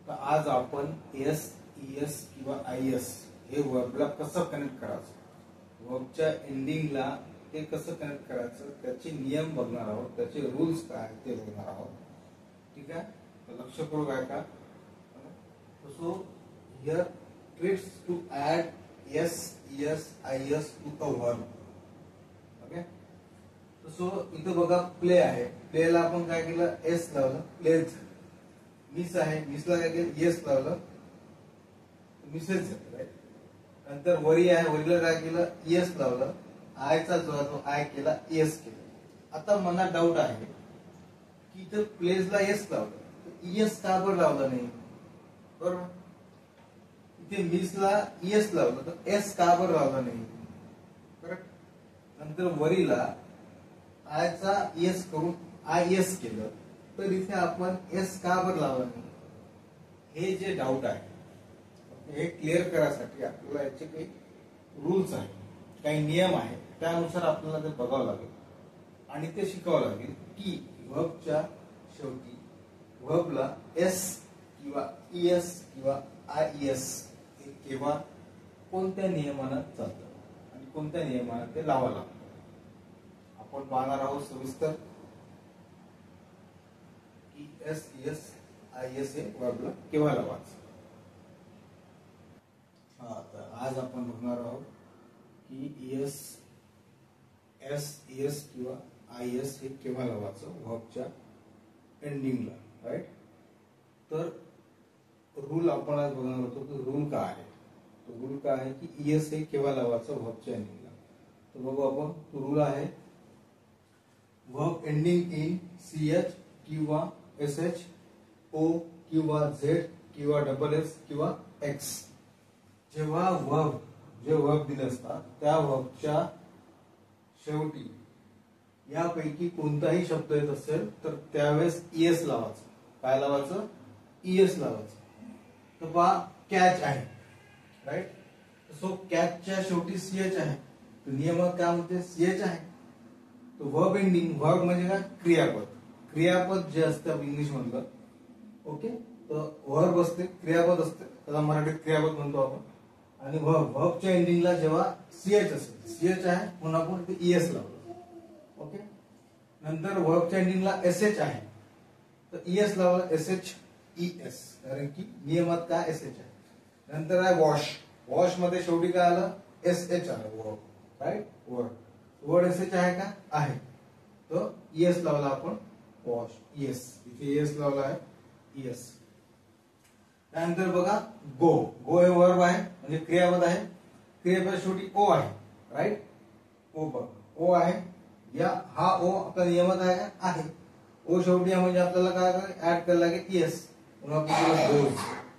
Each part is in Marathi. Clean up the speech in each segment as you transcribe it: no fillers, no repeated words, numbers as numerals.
तर आज आपण एस, ईएस किंवा आयएस हे वर्बला कसं कनेक्ट करायचं, वर्बच्या एंडिंगला ते कसं कनेक्ट करायचं त्याचे नियम बघणार आहोत, त्याचे रूल्स काय ते बघणार आहोत. ठीक आहे, तर लक्ष करू काय का. So here tricks to add S, ES, IS to a verb. Okay, so इथं बघा प्ले आहे, प्लेला आपण काय केलं, एस लावलं, प्लेज. मिस आहे, मिसला काय केलं, येस लावलं, मिसेस झालं. राईट. नंतर वरी आहे, वरीला काय केलं, येस लावलं, आयचा जो आहे तो आय केला, येस केलं. आता मनात डाऊट आहे की इथं प्लेजला येस लावलं, येस का बरं लावलं नाही, बरोबर. इथे मिसला येस लावलं तर एस का बरं लावलं नाही, करेक्ट. नंतर वरीला आयचा येस करून आय येस केलं तर इथे आपण एस का बरं लावलं नाही, हे जे डाऊट आहे हे क्लिअर करायसाठी आपल्याला याचे काही रूल्स आहेत, काही नियम आहेत, त्यानुसार आपल्याला ते बघावं लागेल आणि ते शिकावं लागेल की वर्बच्या शेवटी वर्बला एस किंवा ईएस किंवा आयएस हे केव्हा कोणत्या नियमानं चालतं आणि कोणत्या नियमानं ते लावावं लागतं आपण पाहणार आहोत सविस्तर की एस, ईएस, आयएस हे वर्बला केव्हा लावायचं. तर आज आपण बघणार आहोत की ईएस, एस, ईएस किंवा आयएस हे केव्हा लावायचं वर्बच्या एंडिंगला. राईट. तर रूल आपण आज बघणार होतो की रूल काय आहे. तो रूल काय आहे की ईएस हे केव्हा लावायचं वर्बच्या एंडिंगला. तर बघू आपण, तो रूल आहे वर्ब एंडिंग इन सीएच किंवा एसएच, ओ किंवा झेड किंवा डबल एस किंवा एक्स. जेव्हा वर्ब दिले असतात त्या वर्बच्या शेवटी यापैकी कोणताही शब्द येत असेल तर त्यावेळेस ईएस लावायचं. काय लावायचं, ईएस लावायचं. तर पहा कॅच आहे, राईट. सो कॅचच्या शेवटी सीएच आहे, तर नियमात काय म्हणते, सीएच आहे. तो वर्ब एंडिंग, वर्ब म्हणजे काय, क्रियापद. क्रियापद जे असतं इंग्लिश मधलं, ओके, तर वर्ब असते, क्रियापद असते, त्याला मराठीत क्रियापद म्हणतो आपण. आणि वर्बच्या एंडिंगला जेव्हा सीएच असेल, सीएच आहे म्हणून आपण ते ईएस लावलं. ओके. नंतर वर्बच्या एंडिंगला एसएच आहे तर ईएस लावलं, एसएच, ईएस, कारण की नियमात काय एसएच आहे. नंतर आहे वॉश, वॉश मध्ये शेवटी काय आलं, एसएच आलं, वर्ब. राईट. वर्ड एसएच आहे का, आहे, तर ईएस लावला आपण, वॉश, ईएस. इथे ईएस लावला आहे, ईएस. त्यानंतर बघा गो, गो हे वर्ब आहे म्हणजे क्रियापद आहे. क्रियापद शेवटी ओ आहे, राईट. ओ बघ, ओ आहे, या हा ओ आपल्या नियमात आहे का, आहे. ओ शेवटी आहे म्हणजे आपल्याला काय ऍड करायला लागेल, ईएस,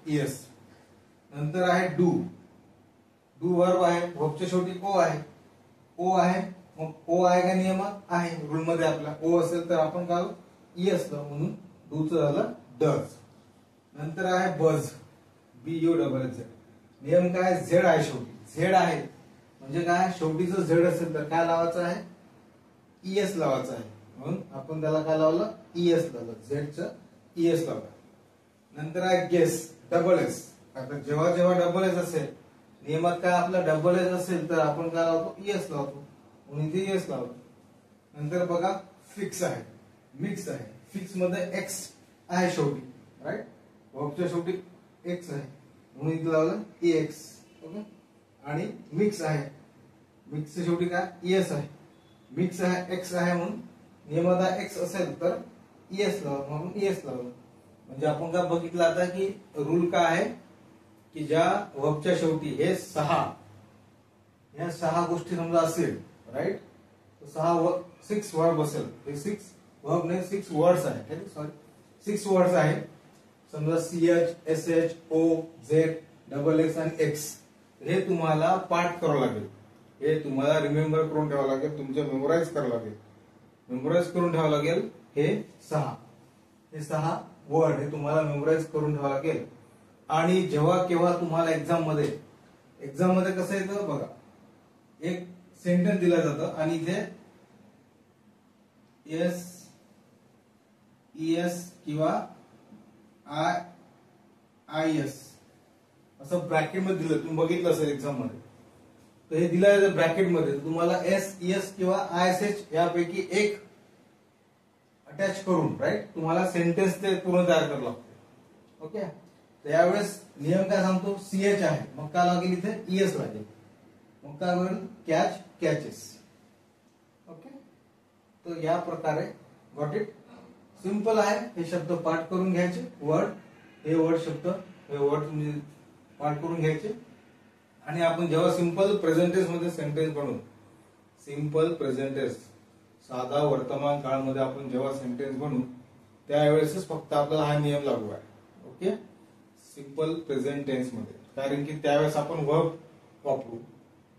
ईएस. नंतर आहे डू, डू वर्ब आहे, वर्बच्या शेवटी ओ आहे, ओ आहे, मग ओ आहे का नियमात, आहे. रूल मध्ये आपला ओ असेल तर आपण काय ईएस लावू, म्हणून डूचं झालं डज. नंतर आहे बज, बीयू डबल झेड. नियम काय, झेड आहे शेवटी, झेड आहे म्हणजे काय, शेवटीचं झेड असेल तर काय लावायचं आहे, ईएस लावायचं आहे, म्हणून आपण त्याला काय लावलं, ईएस लावलं, झेडचं ईएस लावलं. नंतर आहे गेस, डबल एस. आता जेव्हा जेव्हा डबल एस असेल, नियमात काय आपला डबल एस असेल तर आपण काय लावतो, ईएस लावतो, म्हणून इथे ईएस लावलं. नंतर बघा फिक्स आहे, मिक्स आहे. फिक्स मध्ये एक्स आहे शेवटी, राईट. वर्बच्या शेवटी एक्स आहे म्हणून इथे लावलं ईएक्स. ओके. आणि मिक्स आहे, मिक्सच्या शेवटी काय, ईएस आहे. मिक्स आहे, एक्स आहे म्हणून नियमात एक्स असेल तर ईएस लावलं, म्हणून ईएस लावलं. म्हणजे आपण काय बघितलं आता की रूल काय आहे की ज्या वर्बच्या शेवटी हे या सहा गोष्टी समजा असेल, राईट, सिक्स वर्ब असेल, हे सिक्स वर्ब नाही, सिक्स वर्ड्स आहे, सॉरी, सिक्स वर्ड्स आहे. समजा सीएच, एसएच, ओ, झेड, डबल एक्स आणि एक्स. हे तुम्हाला पाठ करावं लागेल, हे तुम्हाला रिमेंबर करून ठेवावं लागेल, तुमचं मेमोराइज करावं लागेल, मेमोराइज करून ठेवावं लागेल. हे सहा वर्ड हे तुम्हाला मेमोराइज करून ठेवावं लागेल. आणि जेव्हा केव्हा तुम्हाला एक्झाम मध्ये कसं येतं बघा, एक सेंटेन्स दिलं जातं आणि इथे एस, ईएस किंवा आय एस असं ब्रॅकेट मध्ये दिलं, तुम्ही बघितलं असेल एक्झाम मध्ये. तर हे दिलं आहे ब्रॅकेट मध्ये, तुम्हाला एस एस किंवा आय एस एच यापैकी एक अटॅच करून राईट तुम्हाला सेंटेन्स ते पूर्ण तयार करावं लागतं. ओके. तर यावेळेस नियम काय सांगतो, सीएच आहे मग काय लागेल इथे ईएस लागेल, मग काय होईल कॅच कॅचेस. ओके. तर या प्रकारे गॉट इट. सिंपल आहे. हे शब्द पाठ करून घ्यायचे, वर्ड हे वर्ड शब्द हे वर्ड तुम्ही पाठ करून घ्यायचे. आणि आपण जेव्हा सिंपल प्रेझेंट टेन्स मध्ये सेंटेन्स बनवू, सिंपल प्रेझेंट टेन्स साधा वर्तमान काळामध्ये आपण जेव्हा सेंटेन्स बनवू त्यावेळेसच फक्त आपल्याला हा नियम लागू आहे. ओके. सिंपल प्रेझेंट टेन्स मध्ये, कारण की त्यावेळेस आपण वर्ब वापरू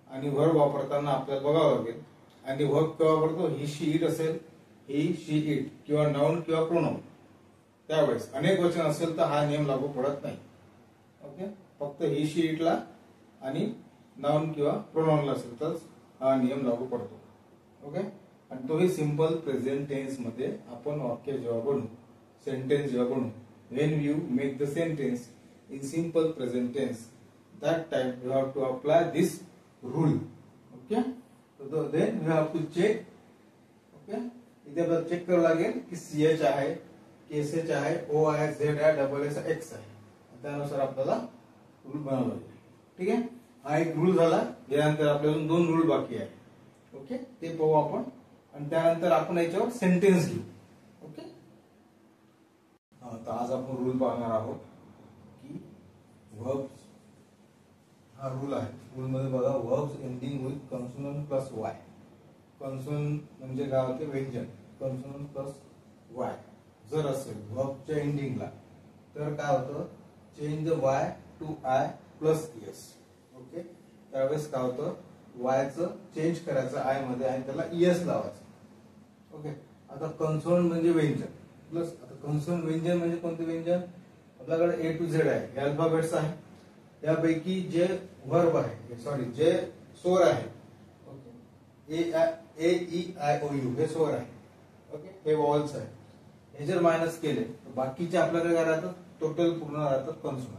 आणि वर्ब वापरताना आपल्याला बघावं लागेल. आणि वर्ब केव्हा वापरतो, ही शी इट असेल, ही शी इट किंवा नाउन किंवा प्रोनाउन, त्यावेळेस अनेक वचन असेल तर हा नियम लागू पडत नाही. ओके. फक्त ही शी इटला आणि नाउन किंवा प्रोनाउनला असेल तर हा नियम लागू पडतो. ओके. आणि तोही सिंपल प्रेझेंट टेन्स मध्ये आपण वाक्य जेव्हा बनवू, सेंटेन्स जेव्हा बनवू, when you make the sentence in simple present tense, that time you have to apply this rule. Okay. So then you have to check. Okay. इथे आपल्याला चेक करावं लागेल की सीएच आहे, केएसएच आहे, ओ आहे, झेड आहे, डबल एस एक्स आहे, त्यानुसार आपल्याला रूल बनावं लागेल. ठीक आहे. हा एक रूल झाला. यानंतर आपल्याला 2 रूल बाकी आहे. ओके. ते पाहू आपण आणि त्यानंतर आपण याच्यावर सेंटेन्स घेऊ. ओके. तर आज आपण रूल पाहणार आहोत की वर्ब्स हा रूल आहे. रूल मध्ये बघा, verbs ending with consonant plus Y. Consonant म्हणजे काय होते, व्यंजन. कॉन्सोनंट प्लस वाय जर असेल वर्बच्या एंडिंगला तर काय होतं, change the Y to I plus S. Okay. त्यावेळेस काय होतं, वायचं चेंज करायचं आय मध्ये आणि त्याला ईएस लावायचं. ओके. आता कॉन्सोनंट म्हणजे व्यंजन प्लस, आता कॉन्सोनंट व्यंजन म्हणजे कोणते व्यंजन, आपल्याकडे ए टू झेड आहे, हे अल्फाबेट्स आहे. यापैकी जे वर्ब आहे, सॉरी जे स्वर आहे, ए ई आय ओ यू हे स्वर आहे. ओके. हे वॉवल्स आहे. हे जर मायनस केले तर बाकीचे आपल्याकडे काय राहतात, टोटल पूर्ण राहतात कॉन्सोनंट.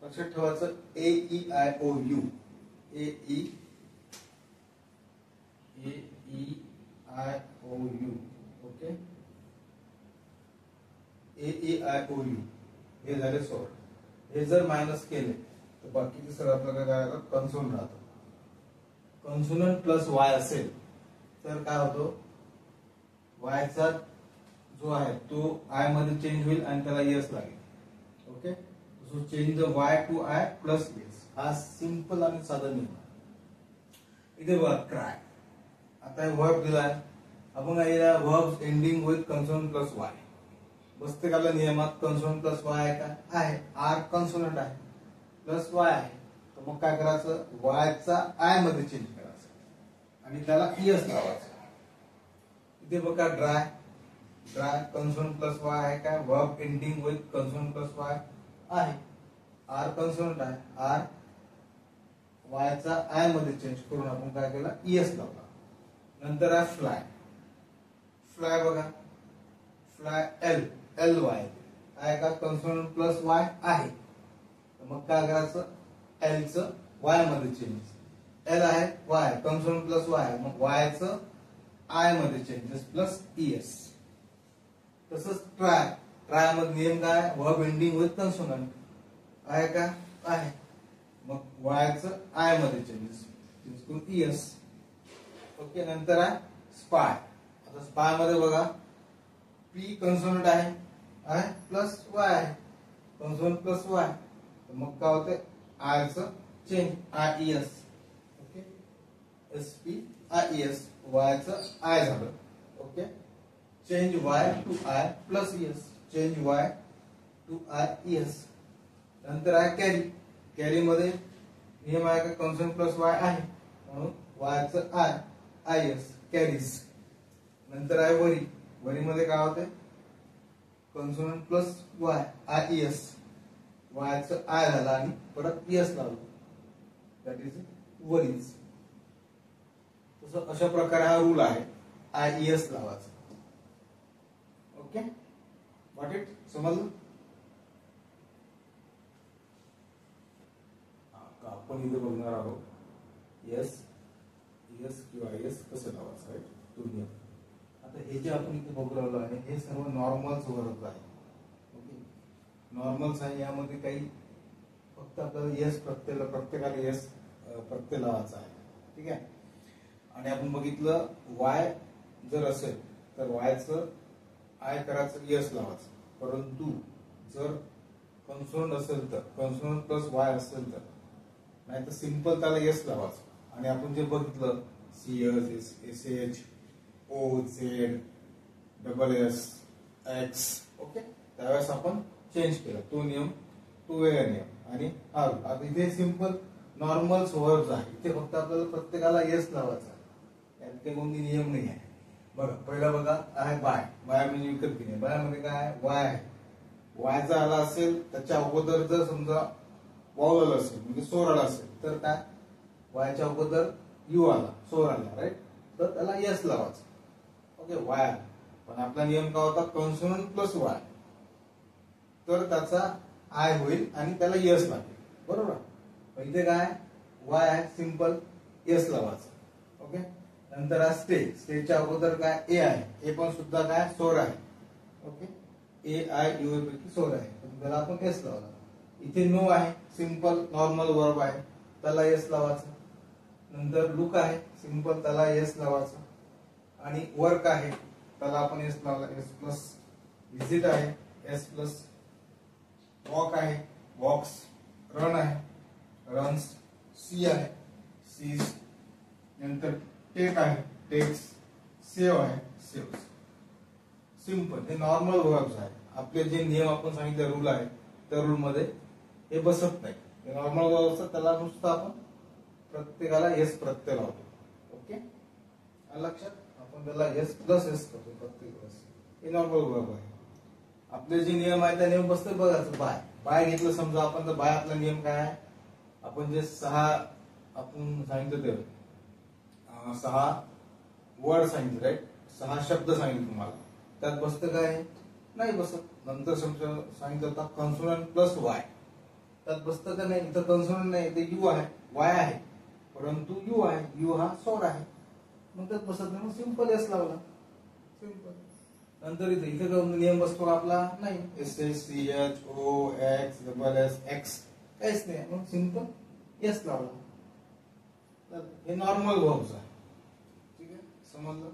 लक्षात ठेवायचं, A E I O U, A E I O U. Okay. A E I O U हे झाले स्वर. हे जर मायनस केले तर बाकीचे सर आपल्याला काय राहतात, कॉन्सोनंट राहतात. कॉन्सोनंट प्लस वाय असेल तर काय होतो, वायचा जो आहे तो आय मध्ये चेंज होईल आणि त्याला एस लागेल. Okay. So change the Y to I plus S. हा सिंपल आणि साधा नियम आहे. इथे बघा क्राय. आता वर्ब दिलाय, आपण याला verbs ending with consonant plus Y. बसते का नियमात, कॉन्सोनंट प्लस वाय आहे का, आहे. आर कॉन्सोनंट आहे प्लस वाय आहे, तर मग काय करायचं, वायचा आय मध्ये चेंज करायचं आणि त्याला ईएस लावायचं. इथे बघा dry, dry consonant plus Y आहे का, verb ending with consonant plus Y आहे. आर कॉन्सोनंट आहे, आर वायचा आय मध्ये चेंज करून आपण काय केलं, ईएस लावला. नंतर आहे फ्लाय. फ्लाय बघा, फ्लाय एल, एल वाय आहे का, कॉन्सोनंट प्लस वाय आहे, मग काय करायचं, एल च वाय मध्ये चेंज. एल आहे, वाय कॉन्सोनंट प्लस वाय, मग वाय च आय मध्ये चेंजेस प्लस ईएस. तसंच ट्राय, ट्राय मध्ये नियम काय, वर्ब एंडिंग विथ कॉन्सोनंट आहे का, आहे, मग वाय च आय मध्ये चेंजेस करून ईएस. ओके. नंतर आहे स्पाय. आता स्पाय मध्ये बघा, पी कॉन्सोनंट आहे प्लस वाय आहे, कॉन्सोनंट प्लस वाय, मग काय होते, आय च change I ES. Okay. S P I ES, Y च आय झालं. Okay. Change Y to I plus ES, change Y to I ES. नंतर आहे कॅरी. कॅरी मध्ये नियम आहे का, कॉन्सोनंट प्लस वाय आहे म्हणून वाय च आय, आय एस, कॅरीज. नंतर आहे वरी. वरी मध्ये काय होते, consonant plus Y, I ES, Y च आय झाला आणि परत ईएस लावलं, दॅट इज वरीज. तसं अशा प्रकारे हा रूल आहे, आय ईएस लावायचा. ओके. गॉट इट, समजलं. आपण इथे बघणार आहोत एस एस किंवा एस कसं लावायचं आहे तो नियम. आता हे जे आपण इथे बघू राहिलो आहे हे सर्व नॉर्मल्स वर्ग आहे. ओके, नॉर्मल्स आहे, यामध्ये काही फक्त आपल्याला एस प्रत्येकाला एस प्रत्यय लावायचा आहे. ठीक आहे. आणि आपण बघितलं वाय जर असेल तर वायचं आय करायचं एस लावायचं, परंतु जर कन्सोनंट असेल तर कन्सोनंट प्लस वाय असेल तर नाही तर सिंपल त्याला एस लावायचं. आणि आपण जे बघितलं C S S H O Z double S X, okay, त्यावेळेस आपण चेंज केला तो नियम, तो वेगळा नियम. आणि आता इथे सिंपल नॉर्मल वर्ब्स आहे, इथे फक्त आपल्याला प्रत्येकाला एस लावायचा आहे, यात काही कोणती नियम नाही आहे. बघा पहिला बघा आहे बाय. बाय म्हणजे विकत घेणे. बाय मध्ये काय आहे? वाय आहे. वाय जर आला असेल त्याच्या अगोदर जर समजा वावल आला असेल म्हणजे सोर आला असेल तर काय वायच्या अगोदर यू आला, सोर आला, राईट, तर त्याला एस लावायचं. Okay, Y. पण आपला नियम काय होता? कॉन्सोनंट प्लस वाय, तर त्याचा आय होईल आणि त्याला एस लागेल, बरोबर. इथे काय वाय आहे, सिंपल एस लावायचं. ओके, नंतर आहे स्टे. स्टेच्या अगोदर काय ए आहे, ए पण सुद्धा काय सोर आहे. ओके, ए आय यू पैकी सोर आहे, त्याला आपण एस लावला. इथे नो आहे, सिंपल नॉर्मल वर्ब आहे, त्याला एस लावायचं. नंतर लुक आहे, सिंपल, त्याला एस लावायचं. आणि वर्क आहे त्याला आपण एस लावला, एस प्लस. विजिट आहे एस प्लस. वॉक आहे वॉक्स. रन आहे रन्स. सी आहे सीज. नंतर टेक आहे टेक्स. सेव्ह आहे सेव्स. सिंपल, हे नॉर्मल वर्ब्स आहे. आपले जे नियम आपण सांगितले रूल आहे त्या रूल मध्ये हे बसत नाही. हे नॉर्मल वर्ब्स त्याला नुसतं आपण प्रत्येकाला एस प्रत्यय लावतो. ओके, लक्षात, आपण त्याला एस प्लस एस करतो प्रत्येक वेळेस. हे नॉर्मल वर्ब आहे. आपले जे नियम आहे त्या नियम बसते बघायचं. बाय. बाय घेतलं समजा आपण, तर बाय आपला नियम काय आहे? आपण जे 6 आपण सांगितलं ते 6 वर्ड सांगितले, राईट, 6 शब्द सांगितले तुम्हाला, त्यात बसतं काय? नाही बसत. नंतर समजा सांगितलं होता कॉन्सोनंट प्लस वाय, त्यात बसतं का? नाही. इथं कॉन्सोनंट नाही, ते यू आहे, वाय आहे, परंतु यू आहे, यू हा सोर आहे, मग त्यात बसत नाही, मग सिंपल एस लावला, सिंपल. नंतर इथे इथे नियम बसतो आपला नाही, S S C H O X double S X काहीच नाही, मग सिंपल एस लावला. हे नॉर्मल वर्ब्स आहे. ठीक आहे, समजलं.